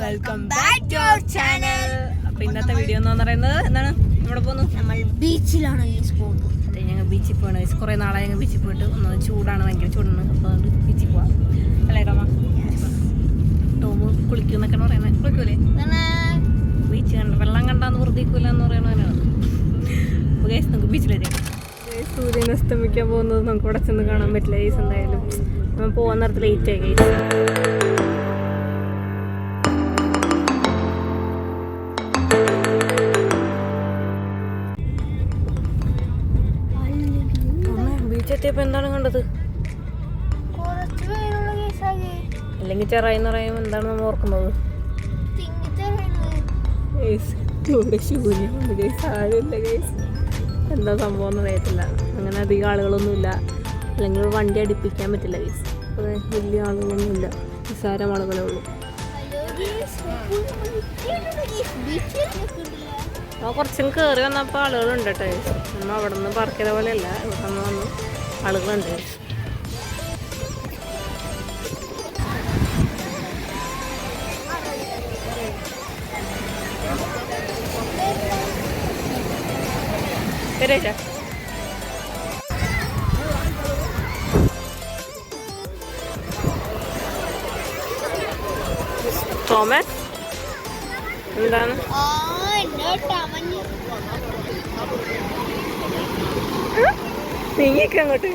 Welcome back to our channel. അപ്പോൾ ഇന്നത്തെ video എന്ന് പറയുന്നത് എന്താണ്, ഇവിടെ പോകുന്നു, നമ്മൾ ബീച്ചിലാണ് പോകുന്നത്. അതെ, ഞങ്ങൾ ബീച്ചിൽ പോകണം. കുറേ നാളായി ഞങ്ങൾ ബീച്ചിൽ പോയിട്ട്. ഒന്ന് ചൂടാണ്, ഭയങ്കര ചൂടാണ്. അപ്പോൾ അതുകൊണ്ട് ബീച്ചിൽ പോവാം അല്ലേ റമ? ടോമ് കുളിക്കുന്നൊക്കെയാണ് പറയുന്നത്. കുളിക്കൂലേ? ബീച്ച് കണ്ട വെള്ളം കണ്ടാന്ന് വെറുതെക്കൂല എന്ന് പറയണവനാണ്. അപ്പോൾ ഗൈസ് നമുക്ക് ബീച്ചിലേക്ക് സൂര്യൻ അസ്തമിക്കാൻ പോകുന്നത് നമുക്ക് ഇവിടെ ചെന്ന് കാണാൻ പറ്റില്ല ഗൈസ്. എന്തായാലും നമ്മൾ പോകാൻ നേരത്ത് ലേറ്റ് ആയി ഗൈസ്. ബീച്ചെത്തിയപ്പോൾ എന്താണ് കണ്ടത്? അല്ലെങ്കിൽ ചെറായി എന്ന് പറയുമ്പോൾ എന്താണ് നമ്മൾ ഓർക്കുന്നത്? എന്താ സംഭവം എന്ന് അറിയത്തില്ല. അങ്ങനെ അധികം ആളുകളൊന്നുമില്ല, അല്ലെങ്കിൽ വണ്ടി അടുപ്പിക്കാൻ പറ്റില്ല ഗൈസ്. അപ്പോൾ വലിയ ആളുകളൊന്നുമില്ല, നിസ്സാരം ആളുകളേ ഉള്ളൂ. അപ്പോൾ കുറച്ചും കയറി വന്നപ്പോൾ ആളുകളുണ്ട് കേട്ടോ ഗൈസ്. നമ്മൾ അവിടെ നിന്ന് പാർക്ക് ചെയ്ത പോലെയല്ല, ഇവിടെ നിന്ന് വന്ന് ആളുകളുണ്ട് ഗൈസ്. ശരിയാ തോമസ് എന്താണ് നീങ്ങിയൊക്കെ അങ്ങോട്ട്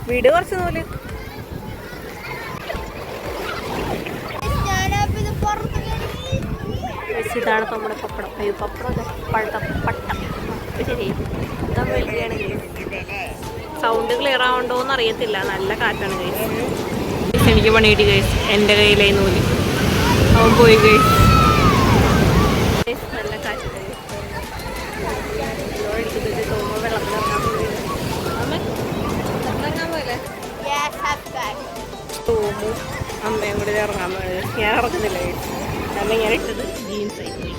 വീട് കുറച്ച് നൂല്. ഇതാണ് നമ്മുടെ പപ്പടം. അയ്യോ പപ്പടം പഴത്ത പട്ടം. ശരി, ഇതാ വലുതാണ് ഗൈസ്. സൗണ്ട് ക്ലിയർ ആവണ്ടോ എന്ന് അറിയത്തില്ല, നല്ല കാറ്റാണ് ഗൈസ്. എനിക്ക് പണി കിട്ടി ഗൈസ്, എൻ്റെ കയ്യിലായി നൂല്. അവൻ പോയി ഗൈസ്. നല്ല കാറ്റ് തോന്നുമ്പോൾ വെള്ളത്തിലിറങ്ങാൻ പോയി. ഇറങ്ങാൻ പോലെ തോന്നും അമ്മയും കൂടി ഇറങ്ങാൻ പോയത്. ഞാൻ ഇറങ്ങുന്നില്ല ഗൈസ്, കാരണം ഞാൻ ഇട്ടത് ജീൻസ് ആയി പോയി.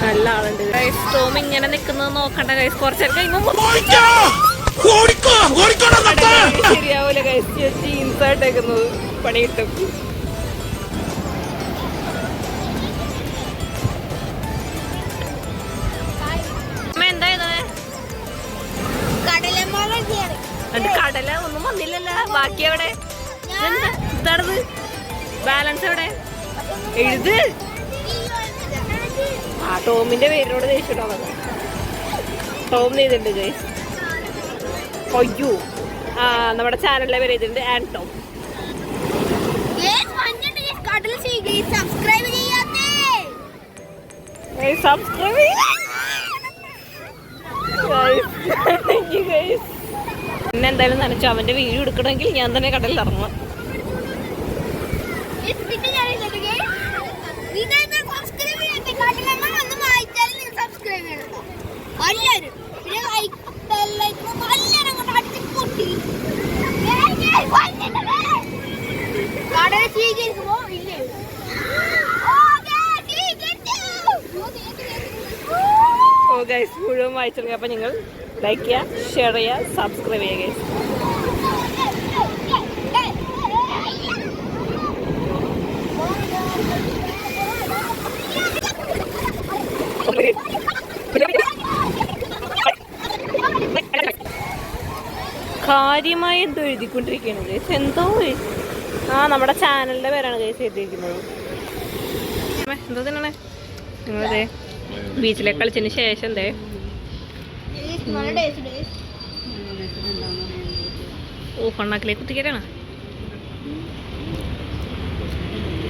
നല്ല ആളുണ്ട് ഗൈസ്. ടോം ഇങ്ങനെ നിൽക്കുന്നത് നോക്കണ്ട ഗൈസ്, കുറച്ചേരം കഴിയുമ്പോൾ ശരിയാവൂല ഗൈസ്. ജീൻസ് ആയിട്ടേക്കുന്നത് പണി കിട്ടും. കടല ഒന്നും വന്നില്ലല്ലോ, ബാക്കി എവിടെ? ഇതാണത് ബാലൻസ് എവിടെ? എഴുത്. ആ ടോമിന്റെ പേരിനോട് ദേഷ്യട്ടോ. ടോം ചെയ്തിട്ടുണ്ട് ഗൈസ്. അയ്യോ, ആ നമ്മുടെ ചാനലിലെ പേര് ചെയ്തിട്ടുണ്ട്, ആൻഡ് ടോം. പിന്നെ എന്തായാലും നനച്ചു. അവന്റെ വീഡിയോ എടുക്കണമെങ്കിൽ ഞാൻ തന്നെ കടലിൽ ഇറങ്ങണം. ഓ ഗൈസ്, മുഴുവൻ വായിച്ചെടുക്കുക. അപ്പം നിങ്ങൾ ലൈക്ക് ചെയ്യുക, ഷെയർ ചെയ്യുക, സബ്സ്ക്രൈബ് ചെയ്യുക ഗൈസ്. കാര്യമായി എന്തോ എഴുതിക്കൊണ്ടിരിക്കുകയാണ് ഗൈസ്. എന്തോ ആ നമ്മുടെ ചാനലിൻ്റെ പേരാണ് ഗൈസ് എഴുതിയിരിക്കുന്നത്. എന്തോ തന്നെയാണ് നിങ്ങളതെ ബീച്ചിലേക്ക് കളിച്ചതിന് ശേഷം എന്തേ ഫണ്ണാക്കിലേക്ക് കുത്തിക്കലാണ്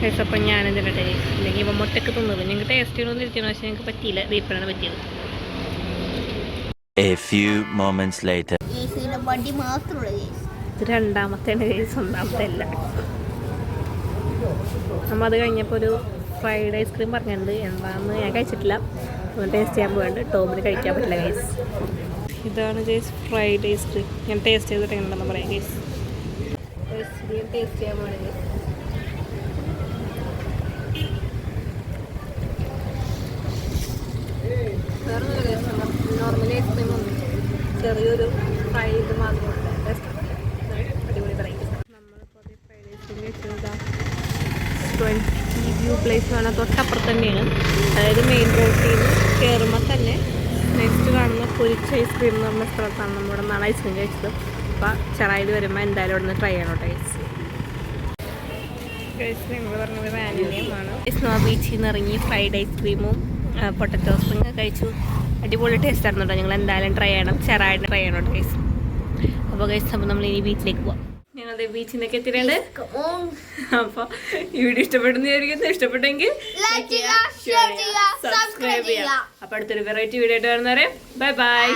ഗൈസ്. അപ്പം ഞാനെന്തിനാ ടേസ്റ്റ് ഇല്ലെങ്കിൽ ഇപ്പം മുട്ടക്ക് തിന്നത്. ഞങ്ങൾക്ക് ടേസ്റ്റ് ചെയ്യണമെന്ന് ഇരിക്കണം, പക്ഷെ ഞങ്ങൾക്ക് പറ്റിയില്ല. ദീപ്പനാണ് പറ്റിയത്. ഇത് രണ്ടാമത്തെയാണ് ഗൈസ്, ഒന്നാമത്തെ അല്ല. നമ്മൾ അത് കഴിഞ്ഞപ്പോൾ ഒരു ഫ്രൈഡ് ഐസ്ക്രീം പറഞ്ഞിട്ടുണ്ട്. എന്താണെന്ന് ഞാൻ കഴിച്ചിട്ടില്ല, ടേസ്റ്റ് ചെയ്യാൻ പോയിട്ടുണ്ട്. ടോമിന് കഴിക്കാൻ പറ്റില്ല ഗൈസ്. ഇതാണ് ഗൈസ് ഫ്രൈഡ് ഐസ്ക്രീം. ഞാൻ ടേസ്റ്റ് ചെയ്തിട്ട് എങ്ങനെയുണ്ടെന്ന് പറയാം ഗൈസ്. ടേസ്റ്റ് ചെയ്യാൻ പോകണം ഗൈസ്. വേറെ നോർമലി ഐസ്ക്രീം ഒന്നും ചെറിയൊരു ഫ്രൈ ഇത് മാത്രമുണ്ട്. അടിപൊളി വെറൈറ്റി. നമ്മളിപ്പോൾ ഫ്രൈഡ് ഐസ്ക്രീം വ്യൂ പ്ലേസ് ആണ് തൊട്ടപ്പുറത്ത് തന്നെയാണ്. അതായത് മെയിൻ റോഡിൽ നിന്ന് കയറുമ്പോൾ തന്നെ നെക്സ്റ്റ് കാണുന്ന പൊരിച്ച ഐസ്ക്രീം എന്ന് പറഞ്ഞ സ്ഥലത്താണ് നമ്മുടെ നിന്നാണ് ഐസ്ക്രീം കഴിച്ചത്. അപ്പോൾ ചെറായിൽ വരുമ്പോൾ എന്തായാലും അവിടെ നിന്ന് ട്രൈ ചെയ്യണം കേട്ടോ ഗൈസ്. ഞങ്ങൾ പറഞ്ഞത് വാനിലയുമാണ്. സ്നോ ബീച്ചിൽ നിന്ന് ഇറങ്ങി ഫ്രൈഡ് ഐസ്ക്രീമും പൊട്ടറ്റോ സ്പ്രിങ് കഴിച്ചു. അടിപൊളി ടേസ്റ്റ് ആയിരുന്നു കേട്ടോ. ഞങ്ങൾ എന്തായാലും ട്രൈ ചെയ്യണം, ചെറായിട്ട് ട്രൈ ചെയ്യണം കേട്ടോ ഗൈസ്. അപ്പോൾ ഗൈസ് അപ്പോൾ നമ്മൾ ഇനി ബീച്ചിലേക്ക് പോവാം. ഞങ്ങളുടെ ബീച്ചിലേക്ക് എത്തിയിട്ടുണ്ട്. അപ്പോൾ ഈ വീഡിയോ ഇഷ്ടപ്പെടുന്നതായിരിക്കും. ഇഷ്ടപ്പെട്ടെങ്കിൽ സബ്സ്ക്രൈബ് ചെയ്യാം. അപ്പോൾ അടുത്തൊരു വെറൈറ്റി വീഡിയോ ആയിട്ട് വരുന്നവരെ ബൈ ബൈ.